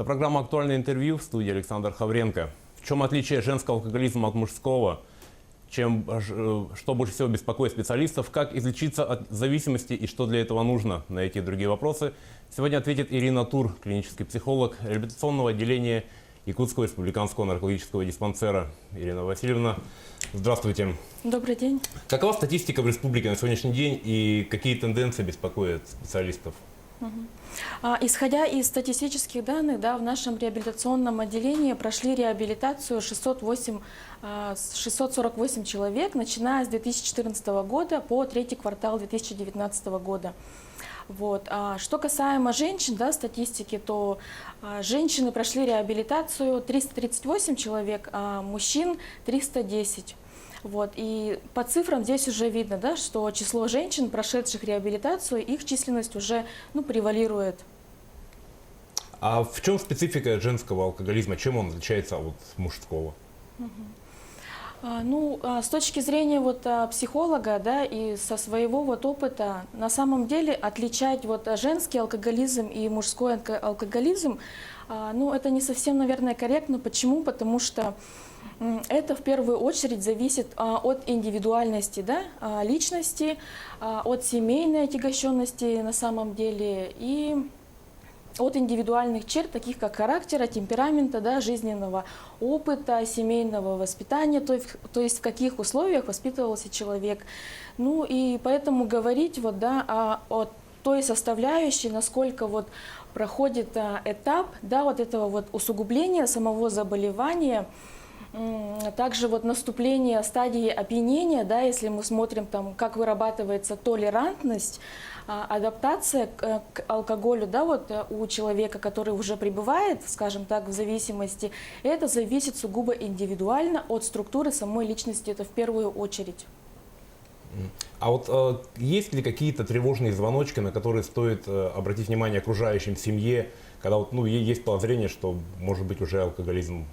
программа «Актуальное интервью», в студии Александр Хавренко. В чем отличие женского алкоголизма от мужского? Что больше всего беспокоит специалистов? Как излечиться от зависимости и что для этого нужно? На эти и другие вопросы сегодня ответит Ирина Тур, клинический психолог реабилитационного отделения Якутского республиканского наркологического диспансера. Ирина Васильевна, здравствуйте. Добрый день. Какова статистика в республике на сегодняшний день и какие тенденции беспокоят специалистов? Исходя из статистических данных, в нашем реабилитационном отделении прошли реабилитацию 648 человек, начиная с 2014 года по третий квартал 2019 года. Что касаемо женщин, статистики, то женщины прошли реабилитацию 338 человек, а мужчин 310. И по цифрам здесь уже видно, что число женщин, прошедших реабилитацию, их численность уже превалирует. А в чем специфика женского алкоголизма? Чем он отличается от мужского? С точки зрения психолога, и со своего опыта, на самом деле отличать женский алкоголизм и мужской алкоголизм, это не совсем, наверное, корректно. Почему? Потому что это в первую очередь зависит от индивидуальности, личности, от семейной отягощенности на самом деле и от индивидуальных черт, таких как характера, темперамента, жизненного опыта, семейного воспитания, то есть в каких условиях воспитывался человек. И поэтому говорить о той составляющей, насколько проходит этап этого усугубления самого заболевания, также наступление стадии опьянения, если мы смотрим, как вырабатывается толерантность, адаптация к алкоголю, у человека, который уже пребывает, скажем так, в зависимости, это зависит сугубо индивидуально от структуры самой личности, это в первую очередь. А есть ли какие-то тревожные звоночки, на которые стоит обратить внимание окружающим, семье, когда есть подозрение, что может быть уже алкоголизм?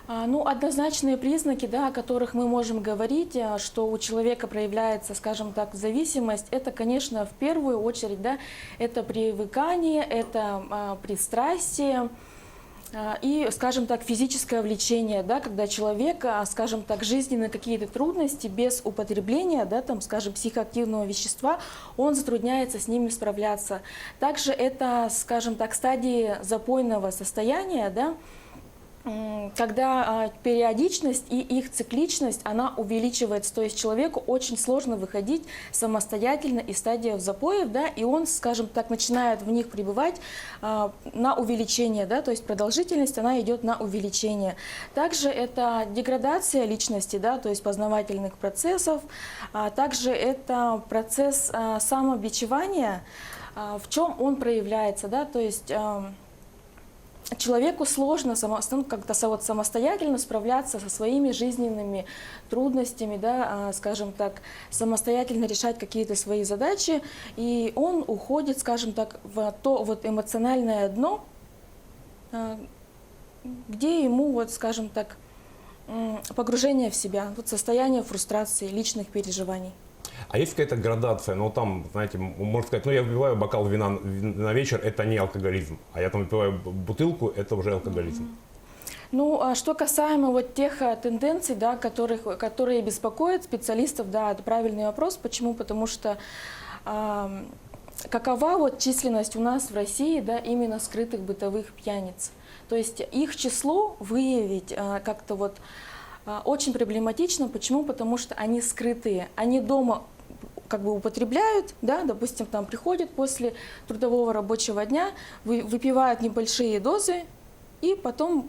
Однозначные признаки, о которых мы можем говорить, что у человека проявляется, скажем так, зависимость, это, конечно, в первую очередь, это привыкание, это пристрастие и, скажем так, физическое влечение, когда человек, скажем так, жизненные какие-то трудности без употребления, скажем, психоактивного вещества, он затрудняется с ними справляться. Также это, скажем так, стадии запойного состояния, когда периодичность и их цикличность, она увеличивается, то есть человеку очень сложно выходить самостоятельно из стадии запоев, и он, скажем так, начинает в них пребывать на увеличение, то есть продолжительность, она идет на увеличение. Также это деградация личности, то есть познавательных процессов, также это процесс самобичевания, в чем он проявляется, то есть человеку сложно как-то самостоятельно справляться со своими жизненными трудностями, скажем так, самостоятельно решать какие-то свои задачи, и он уходит, скажем так, в то эмоциональное дно, где ему, скажем так, погружение в себя, состояние фрустрации, личных переживаний. А есть какая-то градация? Там, знаете, можно сказать, я выпиваю бокал вина на вечер, это не алкоголизм, а я выпиваю бутылку, это уже алкоголизм. Что касаемо тех тенденций, которые беспокоят специалистов, это правильный вопрос. Почему? Потому что какова численность у нас в России, именно скрытых бытовых пьяниц? То есть их число выявить как-то очень проблематично. Почему? Потому что они скрытые. Они дома употребляют, допустим, приходят после трудового рабочего дня, выпивают небольшие дозы и потом,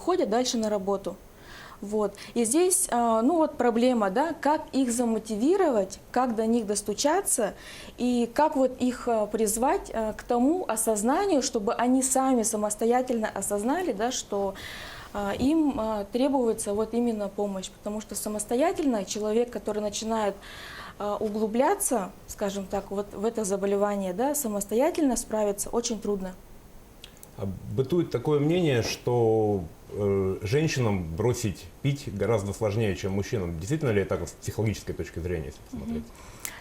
ходят дальше на работу. И здесь, проблема, как их замотивировать, как до них достучаться и как их призвать к тому осознанию, чтобы они сами самостоятельно осознали, что им требуется именно помощь, потому что самостоятельно человек, который начинает углубляться, скажем так, в это заболевание, самостоятельно справиться очень трудно. Бытует такое мнение, что женщинам бросить пить гораздо сложнее, чем мужчинам. Действительно ли это так с психологической точки зрения, если посмотреть?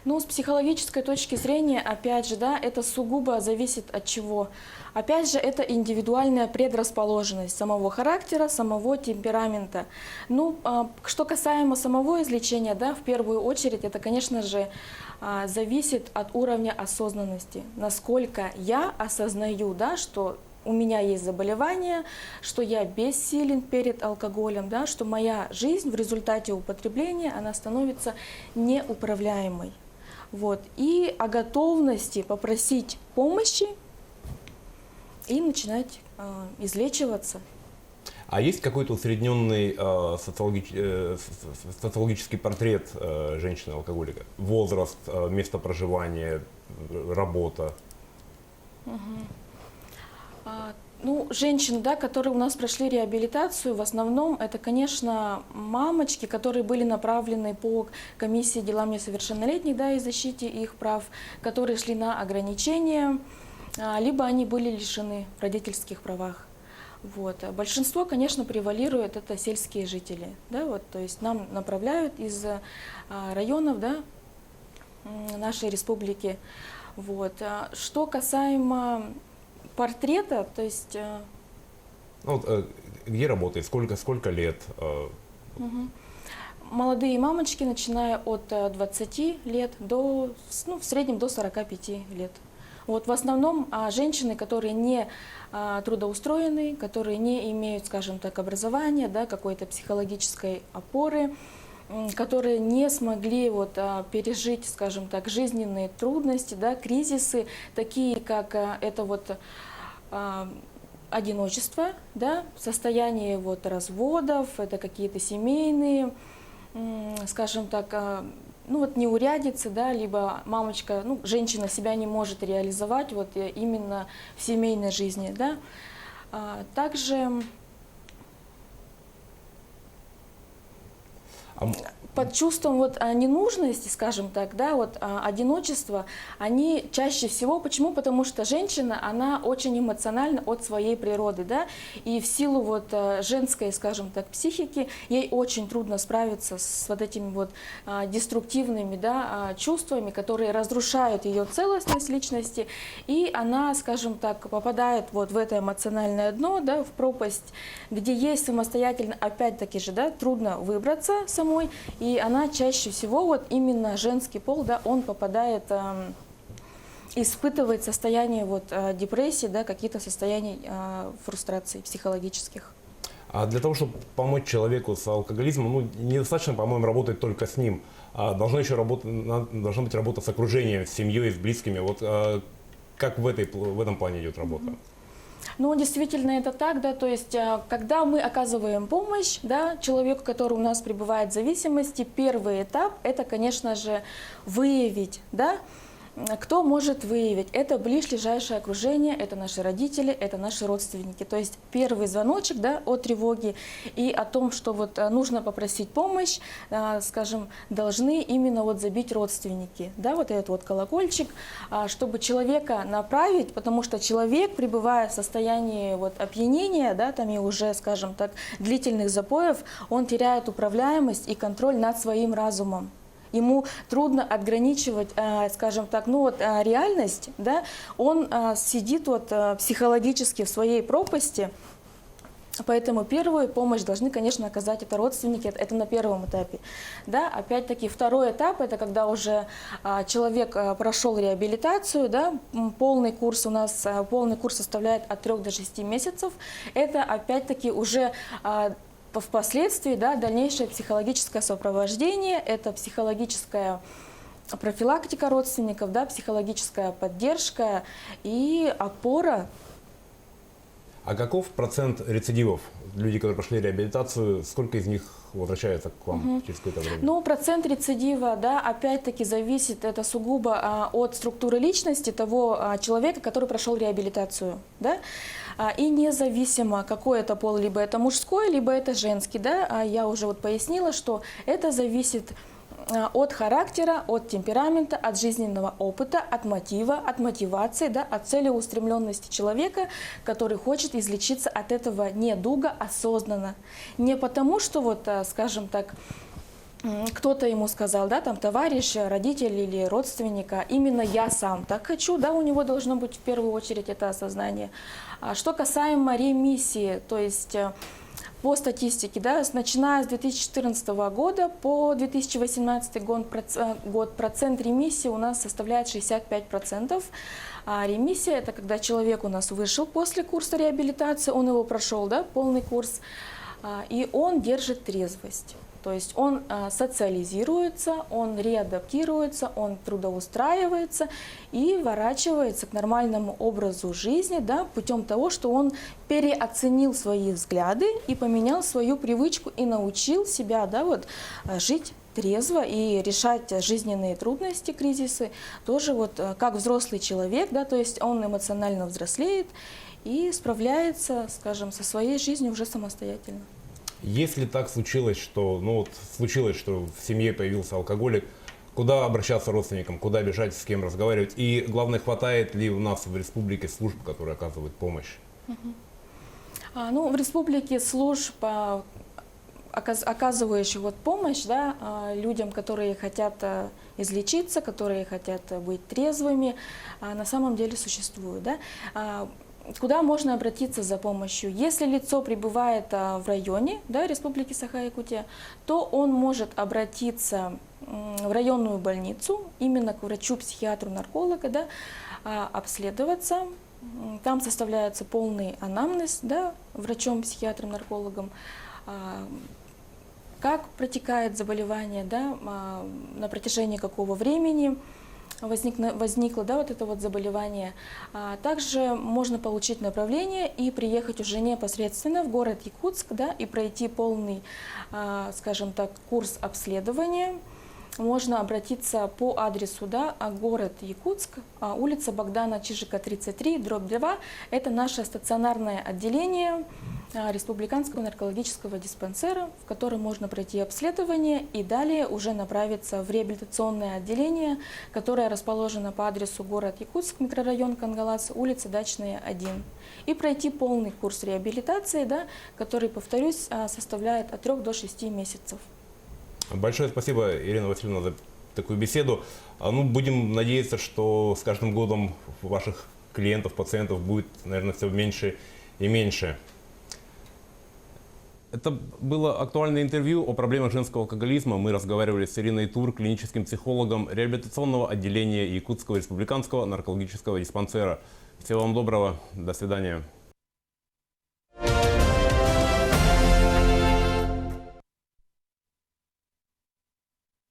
Ну, с психологической точки зрения, опять же, да, это сугубо зависит от чего. Опять же, это индивидуальная предрасположенность самого характера, самого темперамента. Ну, что касаемо самого излечения, да, в первую очередь, это, конечно же, зависит от уровня осознанности. Насколько я осознаю, да, что у меня есть заболевание, что я бессилен перед алкоголем, да, что моя жизнь в результате употребления, она становится неуправляемой. Вот. И о готовности попросить помощи и начинать излечиваться. А есть какой-то усредненный социологический портрет женщины-алкоголика? Возраст, место проживания, работа? Ну, женщины, да, которые у нас прошли реабилитацию, в основном это, конечно, мамочки, которые были направлены по комиссии делам несовершеннолетних, да, и защите их прав, которые шли на ограничения, либо они были лишены в родительских правах. Вот. Большинство, конечно, превалирует, это сельские жители, да, вот, то есть нам направляют из районов, да, нашей республики. Вот. Что касаемо портрета, то есть... Ну, вот, где работает, сколько лет? Молодые мамочки, начиная от 20 лет до, ну, в среднем до 45 лет. Вот, в основном женщины, которые не трудоустроены, которые не имеют, скажем так, образования, да, какой-то психологической опоры, которые не смогли вот, пережить, скажем так, жизненные трудности, да, кризисы, такие как это вот одиночество, да, состояние вот, разводов, это какие-то семейные, скажем так, ну вот неурядицы, да, либо мамочка, ну, женщина себя не может реализовать вот именно в семейной жизни, да. Также под чувством вот ненужности, скажем так, да, вот одиночества, они чаще всего, почему? Потому что женщина, она очень эмоциональна от своей природы, да, и в силу вот женской, скажем так, психики, ей очень трудно справиться с вот этими вот деструктивными, да, чувствами, которые разрушают ее целостность личности, и она, скажем так, попадает вот в это эмоциональное дно, да, в пропасть, где ей самостоятельно, опять-таки же, да, трудно выбраться самой. И она чаще всего, вот именно женский пол, да, он попадает, испытывает состояние вот, депрессии, да, какие-то состояния фрустрации психологических. А для того, чтобы помочь человеку с алкоголизмом, ну, недостаточно, по-моему, работать только с ним. Должна быть работа с окружением, с семьей, с близкими. Вот как в этом плане идет работа? Ну, действительно, это так, да, то есть, когда мы оказываем помощь, да, человеку, который у нас пребывает в зависимости, первый этап, это, конечно же, выявить, да, кто может выявить? Это ближайшее окружение, это наши родители, это наши родственники. То есть первый звоночек, да, о тревоге и о том, что вот нужно попросить помощь, скажем, должны именно вот забить родственники. Да, вот этот вот колокольчик, чтобы человека направить, потому что человек, пребывая в состоянии вот опьянения, да, там и уже, скажем так, длительных запоев, он теряет управляемость и контроль над своим разумом. Ему трудно отграничивать, скажем так, ну вот реальность, да, он сидит вот психологически в своей пропасти, поэтому первую помощь должны, конечно, оказать это родственники, это на первом этапе. Да, опять-таки второй этап, это когда уже человек прошел реабилитацию, да, полный курс у нас, полный курс составляет от 3 до 6 месяцев, это опять-таки уже впоследствии, да, дальнейшее психологическое сопровождение, это психологическая профилактика родственников, да, психологическая поддержка и опора. А каков процент рецидивов? Люди, которые прошли реабилитацию, сколько из них возвращаются к вам через какое-то время? Ну, процент рецидива, да, опять-таки зависит, это сугубо от структуры личности того человека, который прошел реабилитацию, да. И независимо, какой это пол, либо это мужской, либо это женский, да, я уже вот пояснила, что это зависит от характера, от темперамента, от жизненного опыта, от мотива, от мотивации, да, от целеустремленности человека, который хочет излечиться от этого недуга осознанно. Не потому, что вот, скажем так, кто-то ему сказал, да, там товарищ, родитель или родственника, именно я сам так хочу, да, у него должно быть в первую очередь это осознание. А что касаемо ремиссии, то есть по статистике, да, начиная с 2014 года по 2018 год процент ремиссии у нас составляет 65%. А ремиссия – это когда человек у нас вышел после курса реабилитации, он его прошел, да, полный курс, и он держит трезвость. То есть он социализируется, он реадаптируется, он трудоустраивается и ворачивается к нормальному образу жизни, да, путем того, что он переоценил свои взгляды и поменял свою привычку и научил себя, да, вот, жить трезво и решать жизненные трудности, кризисы, тоже вот как взрослый человек, да, то есть он эмоционально взрослеет и справляется, скажем, со своей жизнью уже самостоятельно. Если так случилось, что, случилось, что в семье появился алкоголик, куда обращаться родственникам, куда бежать, с кем разговаривать? И главное, хватает ли у нас в республике служб, которые оказывают помощь? В республике служб, оказывающих вот помощь, да, людям, которые хотят излечиться, которые хотят быть трезвыми, на самом деле существует. Да? Куда можно обратиться за помощью? Если лицо пребывает в районе, да, Республики Саха-Якутия, то он может обратиться в районную больницу, именно к врачу-психиатру-нарколога, да, обследоваться. Там составляется полный анамнез, да, врачом-психиатром-наркологом, как протекает заболевание, да, на протяжении какого времени возникло, да, вот это вот заболевание. Также можно получить направление и приехать уже непосредственно в город Якутск, да, и пройти полный, скажем так, курс обследования. Можно обратиться по адресу, да, город Якутск, улица Богдана Чижика, 33, дробь 2. Это наше стационарное отделение республиканского наркологического диспансера, в котором можно пройти обследование и далее уже направиться в реабилитационное отделение, которое расположено по адресу город Якутск, микрорайон Кангалас, улица Дачная, 1. И пройти полный курс реабилитации, да, который, повторюсь, составляет от 3 до 6 месяцев. Большое спасибо, Ирина Васильевна, за такую беседу. Будем надеяться, что с каждым годом ваших клиентов, пациентов будет, наверное, все меньше и меньше. Это было актуальное интервью о проблемах женского алкоголизма. Мы разговаривали с Ириной Тур, клиническим психологом реабилитационного отделения Якутского республиканского наркологического диспансера. Всего вам доброго, до свидания.